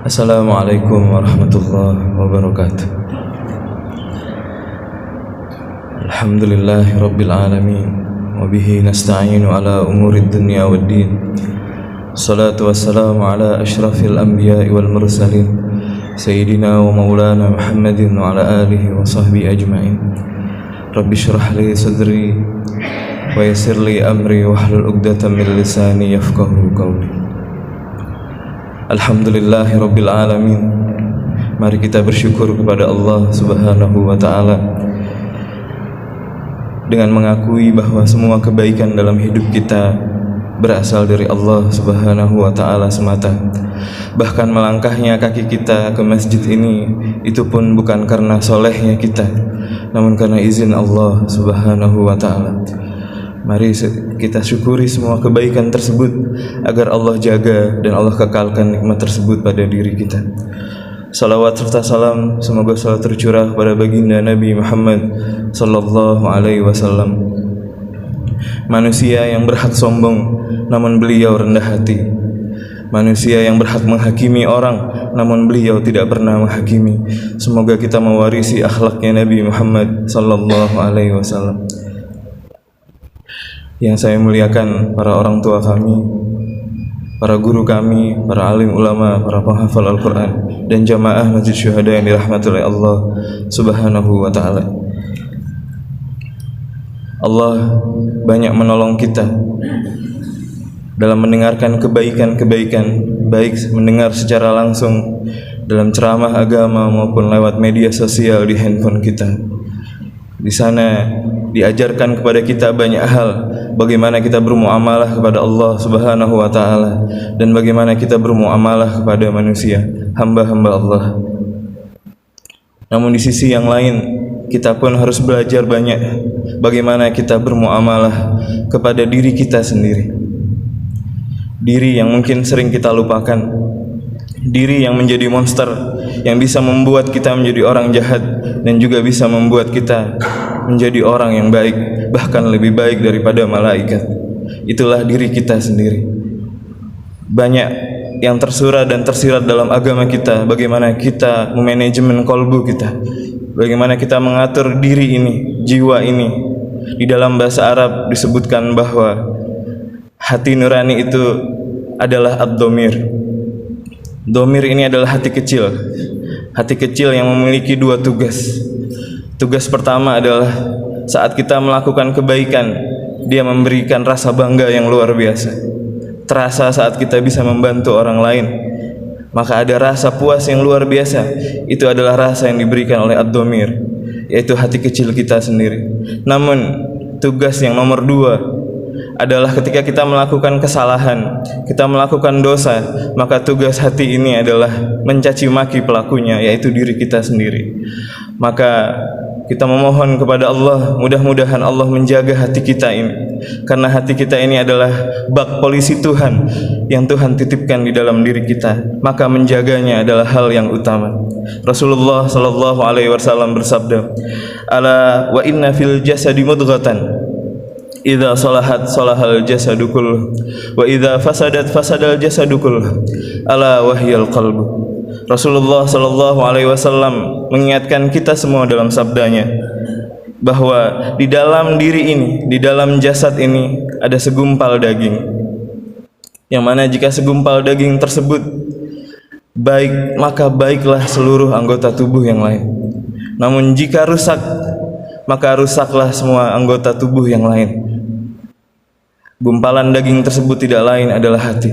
Assalamualaikum warahmatullahi wabarakatuh. Alhamdulillahi rabbil alamin, wabihi nasta'inu ala umurid dunya waddin. Salatu wassalamu ala ashrafil anbiya'i wal mursalin, Sayyidina wa maulana Muhammadin wa ala alihi wa sahbihi ajma'in. Rabbi syrah li sadri wa yassir li amri wahlul 'uqdatam min lisani yafqahu qawli. Alhamdulillahi rabbil alamin. Mari kita bersyukur kepada Allah subhanahu wa ta'ala dengan mengakui bahwa semua kebaikan dalam hidup kita berasal dari Allah subhanahu wa ta'ala semata. Bahkan melangkahnya kaki kita ke masjid ini, itu pun bukan karena solehnya kita, namun karena izin Allah subhanahu wa ta'ala. Mari kita syukuri semua kebaikan tersebut agar Allah jaga dan Allah kekalkan nikmat tersebut pada diri kita. Salawat serta salam semoga selalu tercurah pada baginda Nabi Muhammad sallallahu alaihi wasallam, manusia yang berhak sombong namun beliau rendah hati, manusia yang berhak menghakimi orang namun beliau tidak pernah menghakimi. Semoga kita mewarisi akhlaknya Nabi Muhammad sallallahu alaihi wasallam. Yang saya muliakan para orang tua kami, para guru kami, para alim ulama, para penghafal Al-Quran, dan jamaah Masjid Syuhada yang dirahmati oleh Allah subhanahu wa ta'ala. Allah banyak menolong kita dalam mendengarkan kebaikan-kebaikan, baik mendengar secara langsung dalam ceramah agama maupun lewat media sosial di handphone kita. Di sana diajarkan kepada kita banyak hal, bagaimana kita bermuamalah kepada Allah subhanahu wa ta'ala dan bagaimana kita bermuamalah kepada manusia, hamba-hamba Allah. Namun di sisi yang lain, kita pun harus belajar banyak bagaimana kita bermuamalah kepada diri kita sendiri. Diri yang mungkin sering kita lupakan, diri yang menjadi monster, yang bisa membuat kita menjadi orang jahat dan juga bisa membuat kita menjadi orang yang baik, bahkan lebih baik daripada malaikat. Itulah diri kita sendiri. Banyak yang tersurat dan tersirat dalam agama kita, bagaimana kita memanajemen kolbu kita, bagaimana kita mengatur diri ini, jiwa ini. Di dalam bahasa Arab disebutkan bahwa hati nurani itu adalah ad-dhamir. Dhamir ini adalah hati kecil. Hati kecil yang memiliki dua tugas. Tugas pertama adalah saat kita melakukan kebaikan, dia memberikan rasa bangga yang luar biasa. Terasa saat kita bisa membantu orang lain, maka ada rasa puas yang luar biasa. Itu adalah rasa yang diberikan oleh ad-dhamir, yaitu hati kecil kita sendiri. Namun tugas yang nomor dua adalah ketika kita melakukan kesalahan, kita melakukan dosa, maka tugas hati ini adalah mencaci maki pelakunya, yaitu diri kita sendiri. Maka kita memohon kepada Allah, mudah-mudahan Allah menjaga hati kita ini, karena hati kita ini adalah bak polisi Tuhan yang Tuhan titipkan di dalam diri kita, maka menjaganya adalah hal yang utama. Rasulullah sallallahu alaihi wasallam bersabda, "Ala wa inna fil jasadi mudghatan, idza salahat salahal jasadu kulluh, wa idza fasadat fasadal jasadu kulluh, ala wahyal qalbu." Rasulullah sallallahu alaihi wasallam mengingatkan kita semua dalam sabdanya bahwa di dalam diri ini, di dalam jasad ini ada segumpal daging, yang mana jika segumpal daging tersebut baik, maka baiklah seluruh anggota tubuh yang lain. Namun jika rusak, maka rusaklah semua anggota tubuh yang lain. Gumpalan daging tersebut tidak lain adalah hati.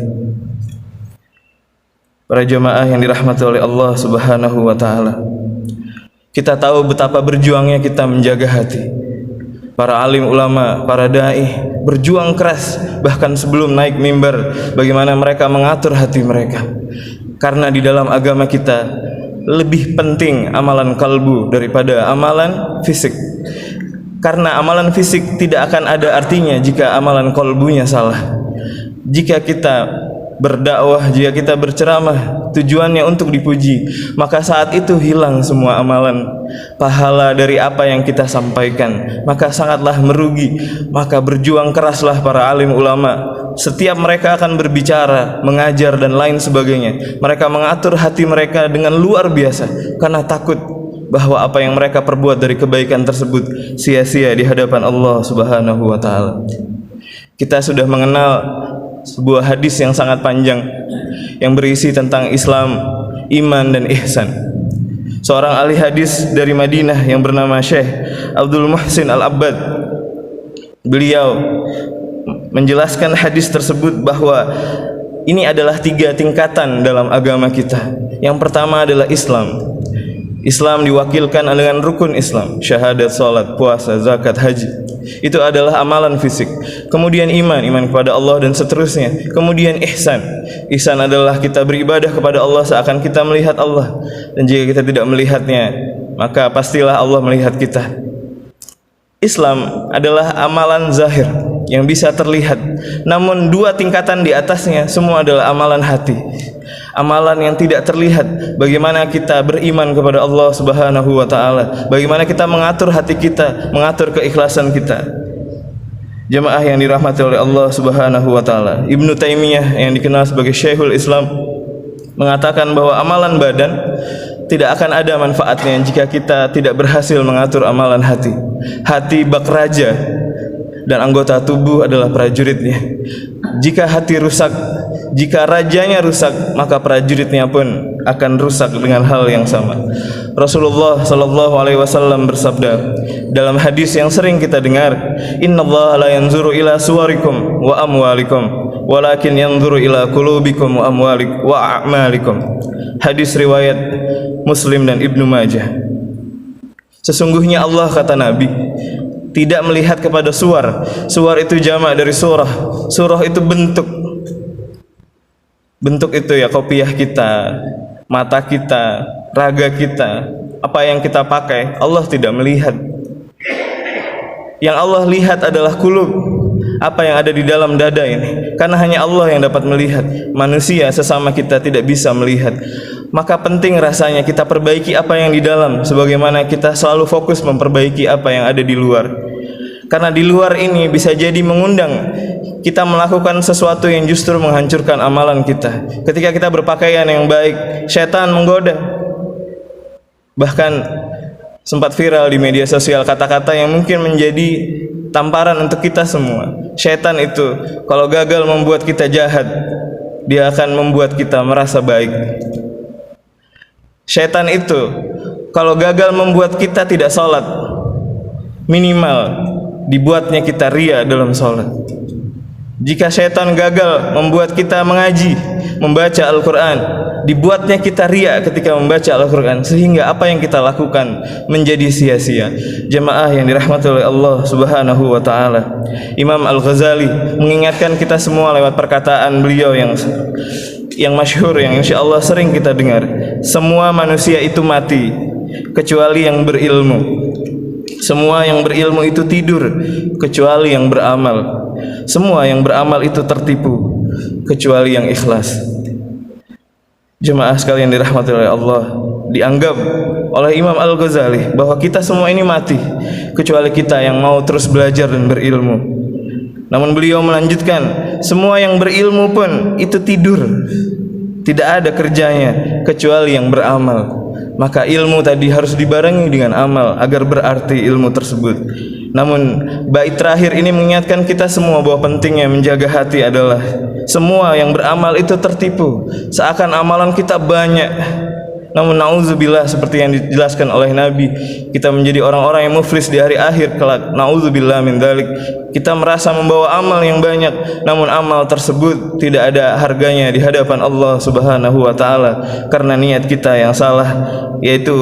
Para jemaah yang dirahmati oleh Allah subhanahu wa ta'ala, kita tahu betapa berjuangnya kita menjaga hati. Para alim ulama, para da'i berjuang keras, bahkan sebelum naik mimbar, bagaimana mereka mengatur hati mereka. Karena di dalam agama kita lebih penting amalan kalbu daripada amalan fisik. Karena amalan fisik tidak akan ada artinya jika amalan kalbunya salah. Jika kita berdakwah, jika kita berceramah tujuannya untuk dipuji, maka saat itu hilang semua amalan pahala dari apa yang kita sampaikan, maka sangatlah merugi. Maka berjuang keraslah para alim ulama Setiap mereka akan berbicara, mengajar dan lain sebagainya, mereka mengatur hati mereka dengan luar biasa karena takut bahwa apa yang mereka perbuat dari kebaikan tersebut sia-sia di hadapan Allah Subhanahu wa taala. Kita sudah mengenal sebuah hadis yang sangat panjang yang berisi tentang Islam, iman dan ihsan. Seorang ahli hadis dari Madinah yang bernama Syekh Abdul Muhsin Al-Abbad, beliau menjelaskan hadis tersebut bahwa ini adalah 3 tingkatan dalam agama kita. Yang pertama adalah Islam. Islam diwakilkan dengan rukun Islam, syahadat, salat, puasa, zakat, haji. Itu adalah amalan fisik. Kemudian iman kepada Allah dan seterusnya. Kemudian ihsan. Ihsan adalah kita beribadah kepada Allah seakan kita melihat Allah, dan jika kita tidak melihatnya, maka pastilah Allah melihat kita. Islam adalah amalan zahir yang bisa terlihat, namun 2 tingkatan di atasnya semua adalah amalan hati, amalan yang tidak terlihat. Bagaimana kita beriman kepada Allah Subhanahu wa taala, bagaimana kita mengatur hati kita, mengatur keikhlasan kita. Jemaah yang dirahmati oleh Allah Subhanahu wa taala, Ibnu Taimiyah yang dikenal sebagai Syekhul Islam mengatakan bahwa amalan badan tidak akan ada manfaatnya jika kita tidak berhasil mengatur amalan hati. Hati bak raja dan anggota tubuh adalah prajuritnya. Jika hati rusak, jika rajanya rusak, maka prajuritnya pun akan rusak dengan hal yang sama. Rasulullah sallallahu alaihi wasallam bersabda dalam hadis yang sering kita dengar, "Innallaha la yanzuru ila suwarikum wa amwalikum, walakin yanzuru ila qulubikum wa amwalikum wa a'malikum." Hadis riwayat Muslim dan Ibnu Majah. Sesungguhnya Allah, kata Nabi, tidak melihat kepada suwar. Suwar itu jamak dari surah. Surah itu bentuk. Bentuk itu ya kopiah kita, mata kita, raga kita, apa yang kita pakai. Allah tidak melihat. Yang Allah lihat adalah kulub, apa yang ada di dalam dada ini. Karena hanya Allah yang dapat melihat. Manusia sesama kita tidak bisa melihat. Maka penting rasanya kita perbaiki apa yang di dalam, sebagaimana kita selalu fokus memperbaiki apa yang ada di luar. Karena di luar ini bisa jadi mengundang kita melakukan sesuatu yang justru menghancurkan amalan kita. Ketika kita berpakaian yang baik, syaitan menggoda. Bahkan sempat viral di media sosial kata-kata yang mungkin menjadi tamparan untuk kita semua. Syaitan itu kalau gagal membuat kita jahat, dia akan membuat kita merasa baik. Syaitan itu kalau gagal membuat kita tidak sholat, minimal dibuatnya kita ria dalam sholat. Jika syaitan gagal membuat kita mengaji, membaca Al-Quran, dibuatnya kita ria ketika membaca Al-Quran, sehingga apa yang kita lakukan menjadi sia-sia. Jemaah yang dirahmati oleh Allah Subhanahu wa ta'ala, Imam Al-Ghazali mengingatkan kita semua lewat perkataan beliau yang masyhur, yang insya Allah sering kita dengar. Semua manusia itu mati kecuali yang berilmu. Semua yang berilmu itu tidur kecuali yang beramal. Semua yang beramal itu tertipu kecuali yang ikhlas. Jemaah sekalian dirahmati oleh Allah, dianggap oleh Imam Al-Ghazali bahwa kita semua ini mati kecuali kita yang mau terus belajar dan berilmu. Namun beliau melanjutkan, semua yang berilmu pun itu tidur, tidak ada kerjanya kecuali yang beramal. Maka ilmu tadi harus dibarengi dengan amal agar berarti ilmu tersebut. Namun bait terakhir ini mengingatkan kita semua bahwa pentingnya menjaga hati adalah semua yang beramal itu tertipu, seakan amalan kita banyak. Namun na'udzubillah, seperti yang dijelaskan oleh Nabi, kita menjadi orang-orang yang muflis di hari akhir kelak. Na'udzubillah min dzalik. Kita merasa membawa amal yang banyak, namun amal tersebut tidak ada harganya di hadapan Allah Subhanahu wa ta'ala karena niat kita yang salah, yaitu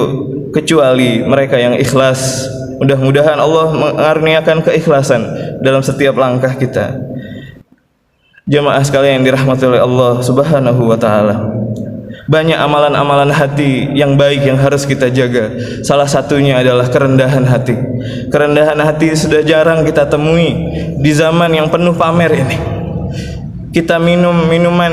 kecuali mereka yang ikhlas. Mudah-mudahan Allah mengaruniakan keikhlasan dalam setiap langkah kita. Jemaah sekalian yang dirahmati oleh Allah Subhanahu wa ta'ala, banyak amalan-amalan hati yang baik yang harus kita jaga. Salah satunya adalah kerendahan hati. Kerendahan hati sudah jarang kita temui di zaman yang penuh pamer ini. Kita minum minuman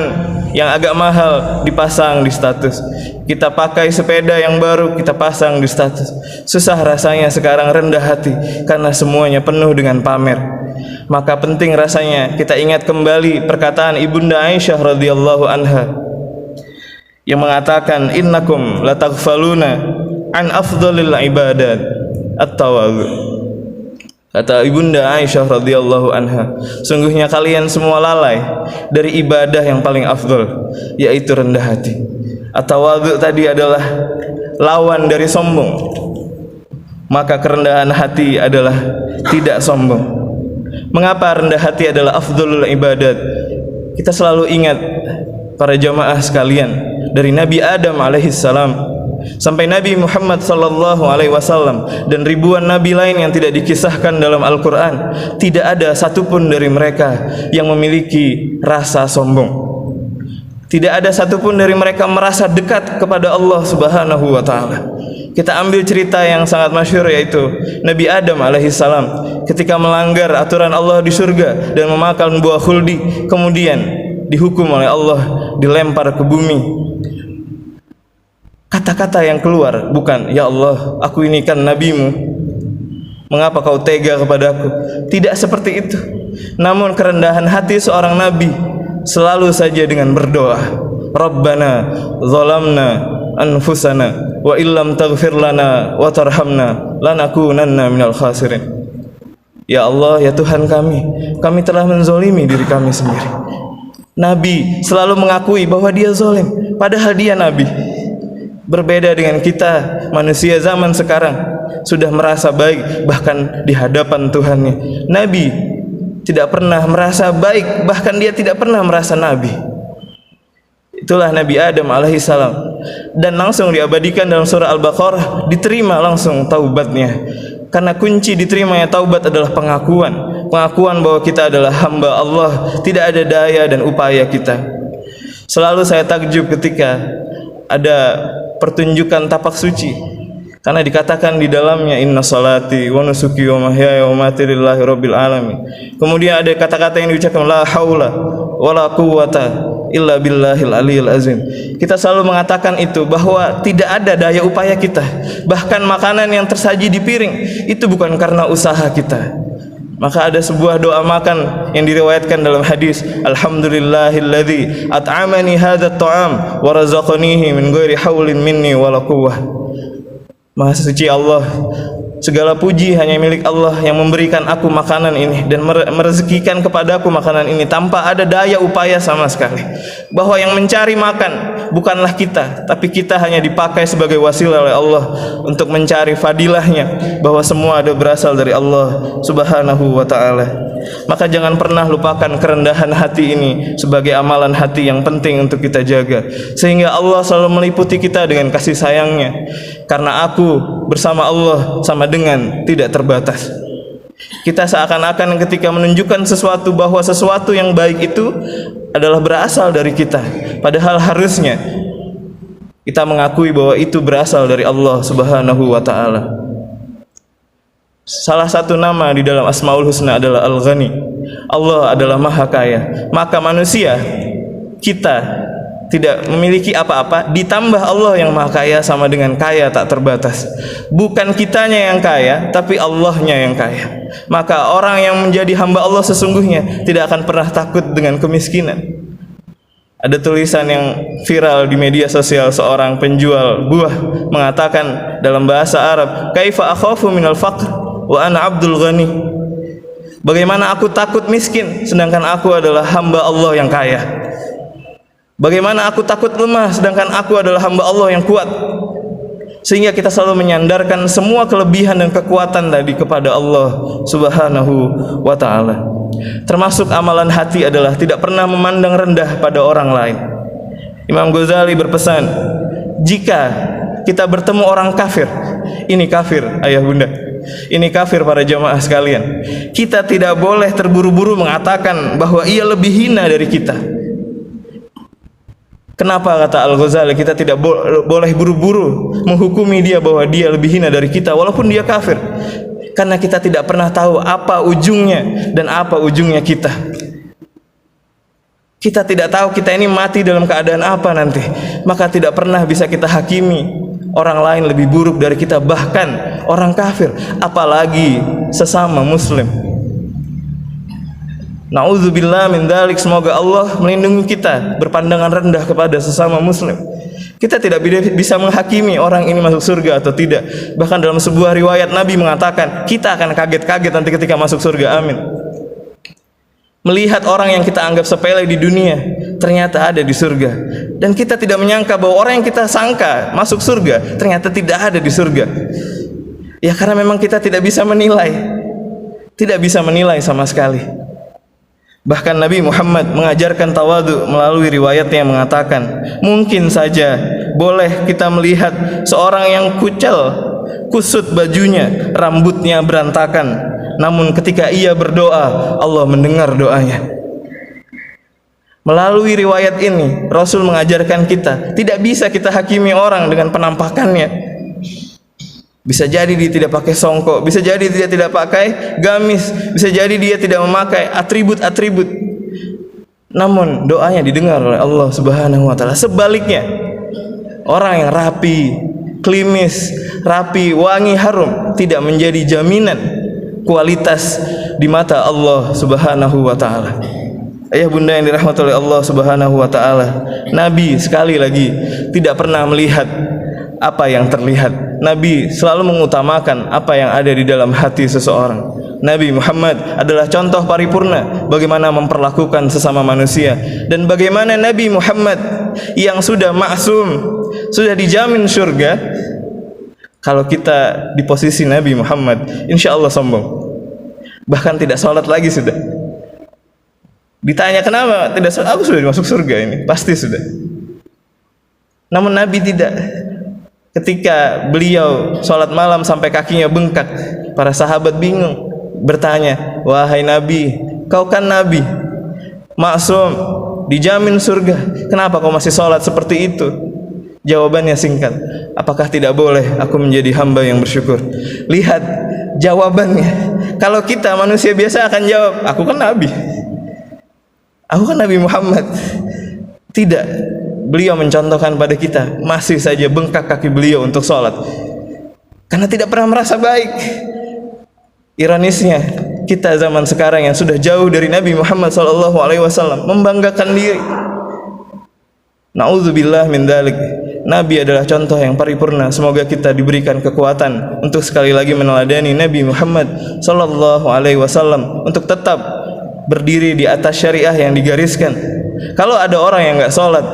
yang agak mahal dipasang di status. Kita pakai sepeda yang baru kita pasang di status. Susah rasanya sekarang rendah hati karena semuanya penuh dengan pamer. Maka penting rasanya kita ingat kembali perkataan Ibunda Aisyah radhiyallahu anha yang mengatakan, innakum lataghfaluna an afdhalil ibadat at-tawadhu. Kata Ibunda Aisyah radhiyallahu anha, sungguhnya kalian semua lalai dari ibadah yang paling afdal, yaitu rendah hati. At-tawadhu tadi adalah lawan dari sombong. Maka kerendahan hati adalah tidak sombong. Mengapa rendah hati adalah afdhalul ibadat? Kita selalu ingat para jamaah sekalian, dari Nabi Adam alaihissalam sampai Nabi Muhammad sallallahu alaihi wasallam dan ribuan nabi lain yang tidak dikisahkan dalam Al-Quran, tidak ada satupun dari mereka yang memiliki rasa sombong. Tidak ada satupun dari mereka merasa dekat kepada Allah subhanahu wa ta'ala. Kita ambil cerita yang sangat masyhur, yaitu Nabi Adam alaihissalam ketika melanggar aturan Allah di surga dan memakan buah khuldi, kemudian dihukum oleh Allah, dilempar ke bumi. Kata-kata yang keluar bukan, ya Allah, aku ini kan nabimu, mengapa kau tega kepadaku? Tidak seperti itu. Namun kerendahan hati seorang nabi selalu saja dengan berdoa, Rabbana zalamna anfusana wa illam taghfir lana wa tarhamna lanakunanna minal khasirin. Ya Allah, ya Tuhan kami telah menzolimi diri kami sendiri. Nabi selalu mengakui bahwa dia zalim, padahal dia nabi. Berbeda dengan kita manusia zaman sekarang, sudah merasa baik bahkan di hadapan Tuhannya. Nabi tidak pernah merasa baik, bahkan dia tidak pernah merasa nabi. Itulah Nabi Adam alaihissalam, dan langsung diabadikan dalam surah Al-Baqarah, diterima langsung taubatnya. Karena kunci diterimanya taubat adalah pengakuan bahwa kita adalah hamba Allah, tidak ada daya dan upaya kita. Selalu saya takjub ketika ada pertunjukan tapak suci, karena dikatakan di dalamnya inna salati wa nusuki wa mahyaya wa mamati lillahi rabbil alamin. Kemudian ada kata-kata yang diucapkan la haula wala quwwata illa billahil aliyil azim. Kita selalu mengatakan itu, bahwa tidak ada daya upaya kita. Bahkan makanan yang tersaji di piring itu bukan karena usaha kita. Maka ada sebuah doa makan yang diriwayatkan dalam hadis, alhamdulillahilladzi at'amani hadzal ta'am wa razaqanihi min ghairi haulin minni wala quwwah. Maha suci Allah, segala puji hanya milik Allah yang memberikan aku makanan ini dan merezekikan kepadaku makanan ini tanpa ada daya upaya sama sekali. Bahwa yang mencari makan bukanlah kita, tapi kita hanya dipakai sebagai wasilah oleh Allah untuk mencari fadilahnya, bahwa semua ada berasal dari Allah subhanahu wa ta'ala. Maka jangan pernah lupakan kerendahan hati ini sebagai amalan hati yang penting untuk kita jaga, sehingga Allah selalu meliputi kita dengan kasih sayangnya. Karena aku bersama Allah sama dengan tidak terbatas. Kita seakan-akan ketika menunjukkan sesuatu, bahwa sesuatu yang baik itu adalah berasal dari kita, padahal harusnya kita mengakui bahwa itu berasal dari Allah subhanahu wa ta'ala. Salah satu nama di dalam Asmaul Husna adalah Al-Ghani. Allah adalah maha kaya. Maka manusia, kita tidak memiliki apa-apa, ditambah Allah yang maha kaya sama dengan kaya tak terbatas. Bukan kitanya yang kaya, tapi Allahnya yang kaya. Maka orang yang menjadi hamba Allah sesungguhnya tidak akan pernah takut dengan kemiskinan. Ada tulisan yang viral di media sosial, seorang penjual buah mengatakan dalam bahasa Arab, kaifa akhafu minal faqr wa ana abdul ghani. Bagaimana aku takut miskin sedangkan aku adalah hamba Allah yang kaya? Bagaimana aku takut lemah sedangkan aku adalah hamba Allah yang kuat? Sehingga kita selalu menyandarkan semua kelebihan dan kekuatan tadi kepada Allah subhanahu wa ta'ala. Termasuk amalan hati adalah tidak pernah memandang rendah pada orang lain. Imam Ghazali berpesan, jika kita bertemu orang kafir, ini kafir ayah bunda, ini kafir para jamaah sekalian, kita tidak boleh terburu-buru mengatakan bahwa ia lebih hina dari kita. Kenapa, kata Al-Ghazali, kita tidak boleh buru-buru menghukumi dia bahwa dia lebih hina dari kita walaupun dia kafir? Karena kita tidak pernah tahu apa ujungnya dan apa ujungnya kita. Kita tidak tahu kita ini mati dalam keadaan apa nanti. Maka tidak pernah bisa kita hakimi orang lain lebih buruk dari kita, bahkan orang kafir, apalagi sesama muslim. Na'udzubillah min dzalik. Semoga Allah melindungi kita berpandangan rendah kepada sesama muslim. Kita tidak bisa menghakimi orang ini masuk surga atau tidak. Bahkan dalam sebuah riwayat Nabi mengatakan, kita akan kaget-kaget nanti ketika masuk surga. Amin. Melihat orang yang kita anggap sepele di dunia ternyata ada di surga, dan kita tidak menyangka bahwa orang yang kita sangka masuk surga ternyata tidak ada di surga. Ya karena memang kita tidak bisa menilai, tidak bisa menilai sama sekali. Bahkan Nabi Muhammad mengajarkan tawadu melalui riwayatnya yang mengatakan, mungkin saja boleh kita melihat seorang yang kucel, kusut bajunya, rambutnya berantakan, namun ketika ia berdoa, Allah mendengar doanya. Melalui riwayat ini, Rasul mengajarkan kita, tidak bisa kita hakimi orang dengan penampakannya. Bisa jadi dia tidak pakai songkok, bisa jadi dia tidak pakai gamis, bisa jadi dia tidak memakai atribut-atribut, namun doanya didengar oleh Allah Subhanahu wa taala. Sebaliknya, orang yang rapi, klimis, rapi, wangi, harum tidak menjadi jaminan kualitas di mata Allah Subhanahu wa taala. Ayah bunda yang dirahmati oleh Allah Subhanahu wa taala, Nabi sekali lagi tidak pernah melihat apa yang terlihat. Nabi selalu mengutamakan apa yang ada di dalam hati seseorang. Nabi Muhammad adalah contoh paripurna bagaimana memperlakukan sesama manusia, dan bagaimana Nabi Muhammad yang sudah maksum, sudah dijamin surga. Kalau kita di posisi Nabi Muhammad, insya Allah sombong, bahkan tidak sholat lagi sudah. Ditanya kenapa tidak sholat, aku sudah masuk surga ini, pasti sudah. Namun Nabi tidak. Ketika beliau sholat malam sampai kakinya bengkak, para sahabat bingung, bertanya, wahai Nabi, kau kan Nabi maksum, dijamin surga, kenapa kau masih sholat seperti itu? Jawabannya singkat, apakah tidak boleh aku menjadi hamba yang bersyukur? Lihat jawabannya. Kalau kita manusia biasa akan jawab, aku kan Nabi, aku kan Nabi Muhammad. Tidak, beliau mencontohkan pada kita, masih saja bengkak kaki beliau untuk sholat karena tidak pernah merasa baik. Ironisnya, kita zaman sekarang yang sudah jauh dari Nabi Muhammad SAW membanggakan diri. Na'udzubillah min dzalik. Nabi adalah contoh yang paripurna. Semoga kita diberikan kekuatan untuk sekali lagi meneladani Nabi Muhammad SAW, untuk tetap berdiri di atas syariah yang digariskan. Kalau ada orang yang nggak sholat,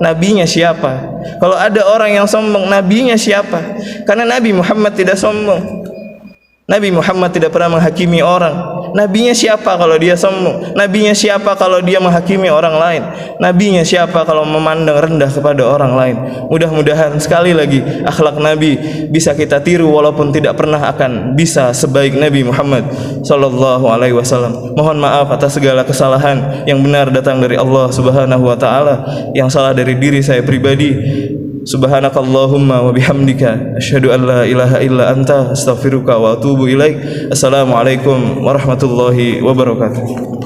nabinya siapa? Kalau ada orang yang sombong, nabinya siapa? Karena Nabi Muhammad tidak sombong. Nabi Muhammad tidak pernah menghakimi orang. Nabinya siapa kalau dia sombong? Nabinya siapa kalau dia menghakimi orang lain? Nabinya siapa kalau memandang rendah kepada orang lain? Mudah-mudahan sekali lagi akhlak Nabi bisa kita tiru, walaupun tidak pernah akan bisa sebaik Nabi Muhammad sallallahu alaihi wasallam. Mohon maaf atas segala kesalahan. Yang benar datang dari Allah Subhanahu wa taala, yang salah dari diri saya pribadi. Subhanakallahumma wa bihamdika asyhadu an la ilaha illa anta astaghfiruka wa atubu ilaik. Assalamualaikum warahmatullahi wabarakatuh.